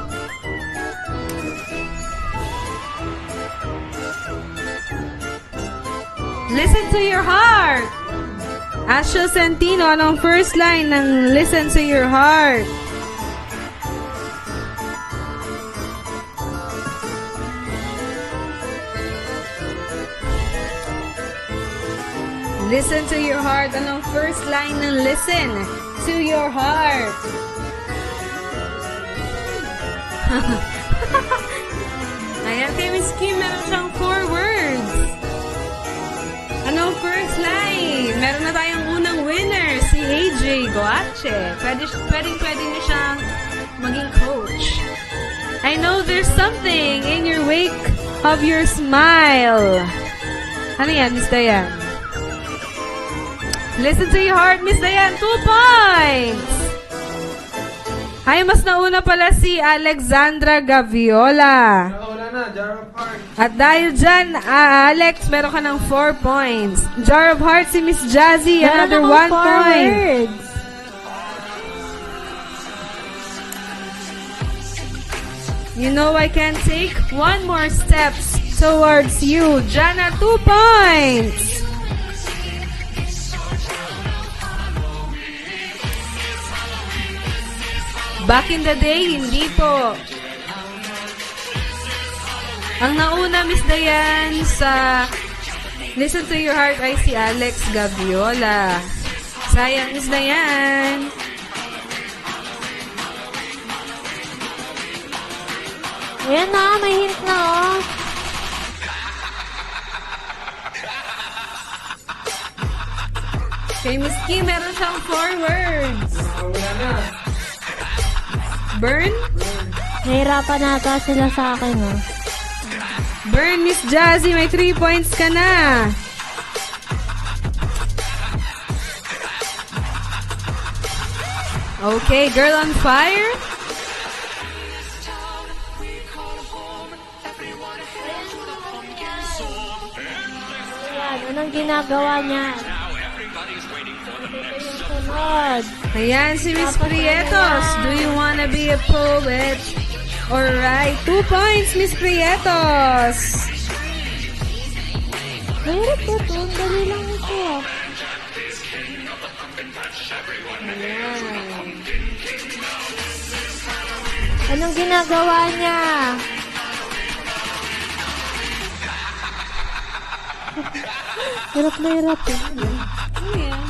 Listen to your heart. Ashley Santino, anong first line ng Listen to your heart? Listen to your heart. Anong first line ng listen to your heart? Ayan, kay Miss Kim, meron siyang 4 words. Anong first line? Meron na tayong unang winner, si AJ Goache. Pwede niya siyang maging coach. I know there's something in your wake of your smile. Ano yan, Miss Dayan? Listen to your heart, Miss Dayan. 2 points! Ay, mas nauna pala si Alexandra Gaviola. Wala na, Jar of Hearts. At dahil dyan, Alex, meron ka ng 4 points. Jar of Hearts, si Miss Jazzy, another 1 Meron akong point. forwards. You know I can take 1 more steps towards you. Jana, 2 points. Back in the day, hindi po. Ang nauna, Miss Dayan, sa Listen to Your Heart ay si Alex Gaviola. Sayang, Miss Dayan. Ayan na, may hint na oh. Kay Miss Kim, meron siyang 4 words. Wala na. Burn? Nahirapan nata sila sa akin oh. Burn, Miss Jazzy, may 3 points ka na. Okay, Girl on Fire. Ayan, anong ginagawa niya? Ito yung sunod. Ayan, si Miss Prietos. Do you wanna be a poet? Alright, 2 points, Miss Prietos. Mahirap po ito. Ang dali lang ito ah. Anong ginagawa niya? Hirap na hirap eh. Ayan.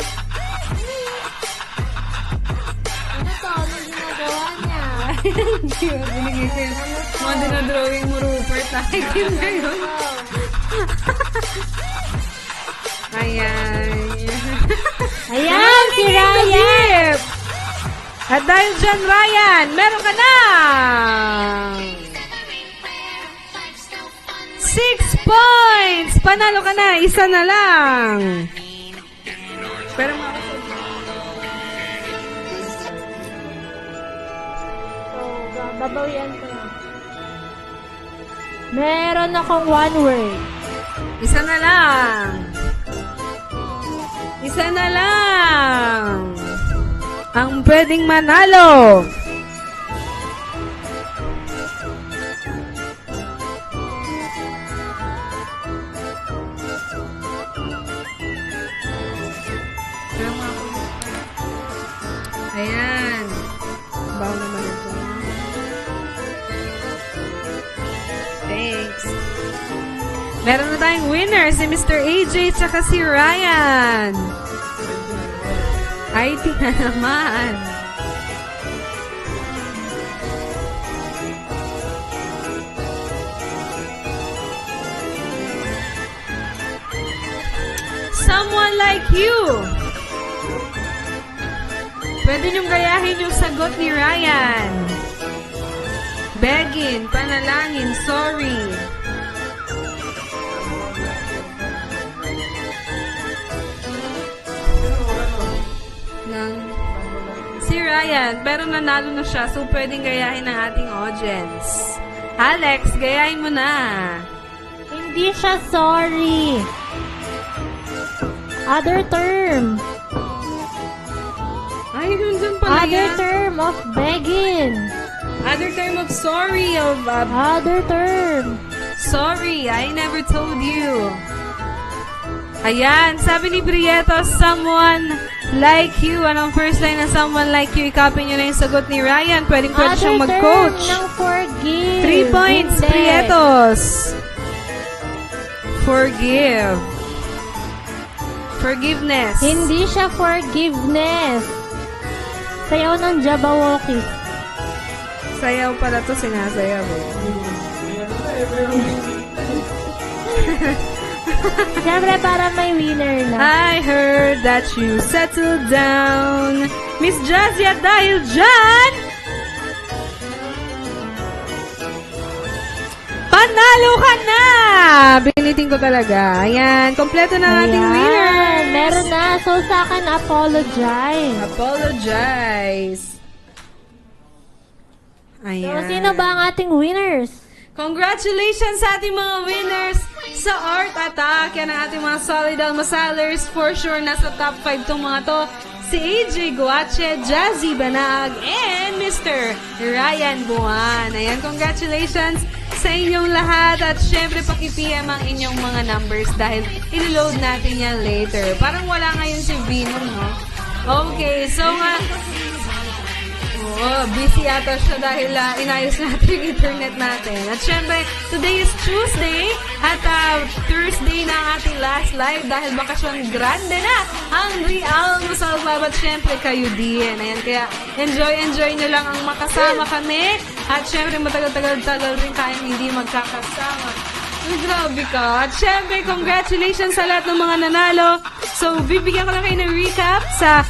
Ano to? Anong ginagawa niya? Hindi mo binigay ko yun. Mga dinadrawing mo, Rupert. Nakikita na yun. Ayan. Ayan, si Ryan! At dahil dyan, Ryan, meron ka na! 6 points! Panalo ka na, isa na lang. Pero So, babawian ko na. Meron akong 1 word. isa na lang. Isa na lang. Ang pwedeng manalo. Ayan. Bawa naman ito. Thanks. Meron na tayong winner, si Mr. AJ tsaka si Ryan. IT na naman. Someone like you. Pwede niyong gayahin yung sagot ni Ryan. Beggin, panalangin, sorry. Si Ryan, pero nanalo na siya, so pwedeng gayahin ng ating audience. Alex, gayahin mo na. Hindi siya sorry. Other term. Ay, yun dun pala Other yan. term of begging. Other term of sorry, of Other term. sorry, I never told you. Ayan, sabi ni Prieto, someone like you. Anong first line ng someone like you? I-copy nyo na yung sagot ni Ryan. Pwede siyang mag-coach. Other term ng forgive. 3 points, Hindi. Prietos. Forgive. Forgiveness. Hindi siya forgiveness. Sayaw ng Jabberwocky. Sayaw pala to, sinasayaw eh. Siyempre, para may winner na. I heard that you settled down. Miss Jazzy, at dahil dyan, panalo ka na! Binitin ko talaga. Ayan, kompleto na ang ating Ayan, winners. meron na. So, sa akin, apologize. Apologize. So, Ayan. sino ba ang ating winners? Congratulations sa ating mga winners sa Art Attack. Yan ang ating mga solid almasalers. For sure, nasa top 5 tong mga to. Si AJ Guache, Jazzy Banag, and Mr. Ryan Buwan. Ayan, congratulations sa inyong lahat. At syempre, paki-PM ang inyong mga numbers dahil ilo-load natin yan later. Parang wala ngayon si Vino, no? Okay, so busy ata siya dahil inayos natin yung internet natin. At syempre, today is Tuesday at Thursday na ang ating last live dahil bakasyon grande na ang Real Musal Club at syempre kayo din. Ayan, kaya enjoy nyo lang ang makasama kami at syempre matagal-tagal rin tayong hindi magkakasama. Uy, grabe ka. At syempre, congratulations sa lahat ng mga nanalo. So, bibigyan ko lang kayo ng recap sa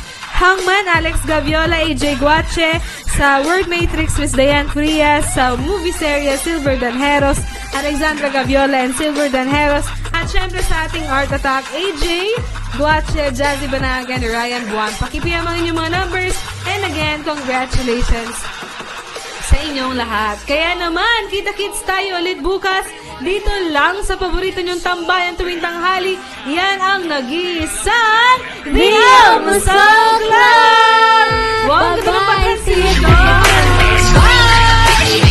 Hangman, Alex Gaviola, AJ Guache, sa Word Matrix, Miss Diane Frias, sa movie serye Silver Danheros, Alexandra Gaviola and Silver Danheros, at syempre sa ating Art Attack, AJ Guache, Jazzy Banagan, Ryan Buwan. Pakipiyam ang inyong mga numbers, and again, congratulations sa inyong lahat. Kaya naman, kita-kits tayo ulit bukas dito lang sa paborito nyong tambayan tuwing tanghali. Yan ang nag-iisang The Almusal Club! Huwag ka naman pagkasito! Bye! Bye!